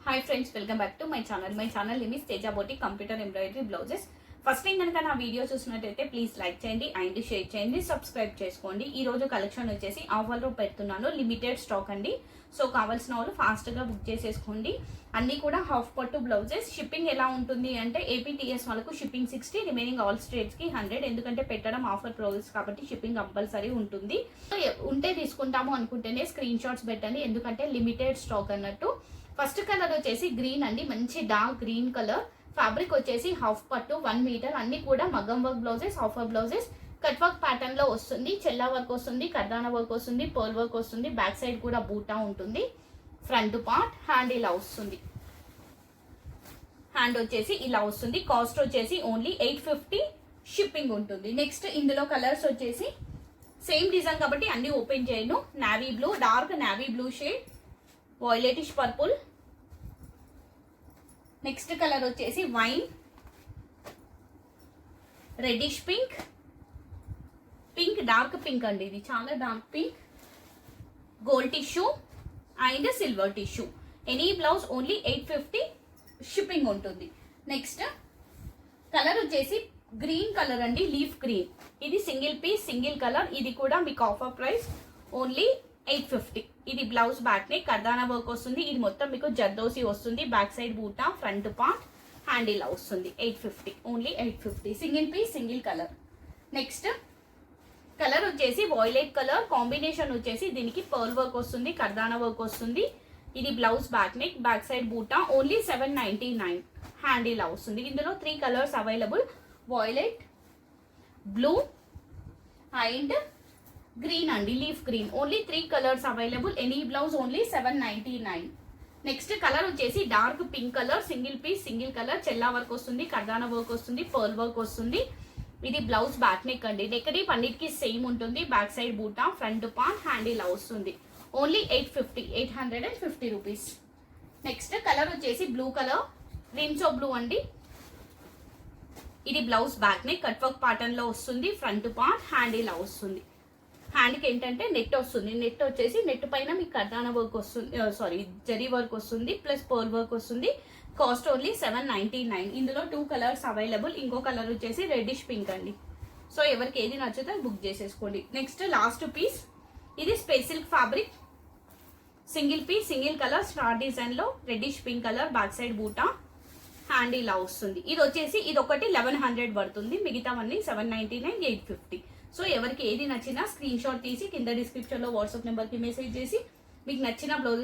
Hi friends, welcome back to my channel name is Teja boutique computer embroidery blouses. First time కనుక నా video చూసినట్టయితే please like చేయండి and share చేయండి, subscribe చేసుకోండి. ఈ రోజు కలెక్షన్ వచ్చేసి ఆఫర్లో పెడుతున్నాను, లిమిటెడ్ స్టాక్ అండి. సో కావాల్సిన వాళ్ళు ఫాస్ట్గా బుక్ చేసేసుకోండి. అన్నీ కూడా హాఫ్ పట్టు బ్లౌజెస్. షిప్పింగ్ ఎలా ఉంటుంది అంటే ఏపీటీఎస్ వాళ్ళకు షిప్పింగ్ 60, రిమైనింగ్ ఆల్ స్టేట్స్కి 100. ఎందుకంటే పెట్టడం ఆఫర్ ప్రోడక్ట్స్ కాబట్టి షిప్పింగ్ కంపల్సరీ ఉంటుంది. ఉంటే తీసుకుంటాము అనుకుంటేనే స్క్రీన్ షాట్స్ పెట్టండి, ఎందుకంటే లిమిటెడ్ స్టాక్ అన్నట్టు. ఫస్ట్ కలర్ వచ్చేసి గ్రీన్ అండి, మంచి డార్క్ గ్రీన్ కలర్. ఫ్యాబ్రిక్ వచ్చేసి హాఫ్ పట్టు 1 మీటర్. అన్ని కూడా మగ్గం work blouses, offer blouses. Cut work pattern లో వస్తుంది, చెల్లా వర్క్ వస్తుంది, కర్దానా వర్క్ వస్తుంది, పర్ల్ వర్క్ వస్తుంది. బ్యాక్ సైడ్ కూడా బూటా ఉంటుంది. ఫ్రంట్ పార్ట్ హ్యాండ్ ఇలా వస్తుంది. హ్యాండ్ వచ్చేసి ఇలా వస్తుంది. కాస్ట్ వచ్చేసి ఓన్లీ 850 షిప్పింగ్ ఉంటుంది. నెక్స్ట్ ఇందులో కలర్స్ వచ్చేసి సేమ్ డిజైన్ కాబట్టి అన్ని ఓపెన్ చేయను. Navy blue, dark navy blue shade, violetish purple. Next colour వచ్చేసి wine, reddish pink, pink dark pink అండి, ఇది చాలా dark pink, gold tissue and silver tissue. Any blouse only 850 shipping ఉంటుంది. Next colour వచ్చేసి green colour అండి, leaf green. ఇది single piece, single colour. ఇది కూడా మీకు ఆఫర్ ప్రైస్ ఓన్లీ 850. ఇది బ్లౌజ్ బ్యాక్ నెక్, కర్దానా వర్క్ వస్తుంది. ఇది మొత్తం మీకు జర్దోసి వస్తుంది. బ్యాక్ సైడ్ బూటా, ఫ్రంట్ పార్ట్ హ్యాండ్ ఇలా వస్తుంది. 850, only 850. Single piece, single colour. Next colour వచ్చేసి వాయిలెట్ కలర్. కాంబినేషన్ వచ్చేసి దీనికి పర్ల్ వర్క్ వస్తుంది, కర్దానా వర్క్ వస్తుంది. ఇది blouse back neck, back side బూటా, ఓన్లీ 799. హ్యాండ్ ఇలా వస్తుంది. ఇందులో 3 colours available, violet, blue and green అండి, leaf green. Only 3 colours available. Any blouse only 799. Next colour వచ్చేసి dark pink colour, single piece, single colour. చెల్లా work వస్తుంది, కర్దానా work వస్తుంది, పర్ల్ వర్క్ వస్తుంది. ఇది బ్లౌజ్ బ్యాక్ నెక్ అండి. నెక్ డీప్ అన్నిటికీ సేమ్ ఉంటుంది. బ్యాక్ సైడ్ బూటా, ఫ్రంట్ పార్ట్ హ్యాండ్ ఇలా వస్తుంది. Only 850 rupees. నెక్స్ట్ కలర్ వచ్చేసి బ్లూ కలర్, రిమ్సో బ్లూ అండి. ఇది blouse back neck, cut work pattern లో వస్తుంది. ఫ్రంట్ పార్ట్ హ్యాండ్ ఇలా వస్తుంది. హ్యాండ్కి ఏంటంటే నెట్ వస్తుంది. నెట్ వచ్చేసి నెట్ పైన మీకు కర్దానా వర్క్ వస్తుంది, సారీ జరీ వర్క్ వస్తుంది, ప్లస్ పర్ల్ వర్క్ వస్తుంది. Cost only 799. ఇందులో 2 కలర్స్ అవైలబుల్. ఇంకో కలర్ వచ్చేసి రెడ్డిష్ పింక్ అండి. సో ఎవరికి ఏది నచ్చితే బుక్ చేసేసుకోండి. నెక్స్ట్ లాస్ట్ పీస్, ఇది space silk fabric, single piece, single colour, star design లో reddish pink colour. Back side బూటా, హ్యాండ్ ఇలా వస్తుంది. ఇది వచ్చేసి ఇది ఒకటి 1100 పడుతుంది, మిగతావన్నీ 799, 850. సో ఎవరికి ఏది నచ్చినా స్క్రీన్ షాట్ తీసి కింద డిస్క్రిప్షన్ లో వాట్సాప్ నెంబర్ కి మెసేజ్ చేసి మీకు నచ్చిన బ్లౌజెస్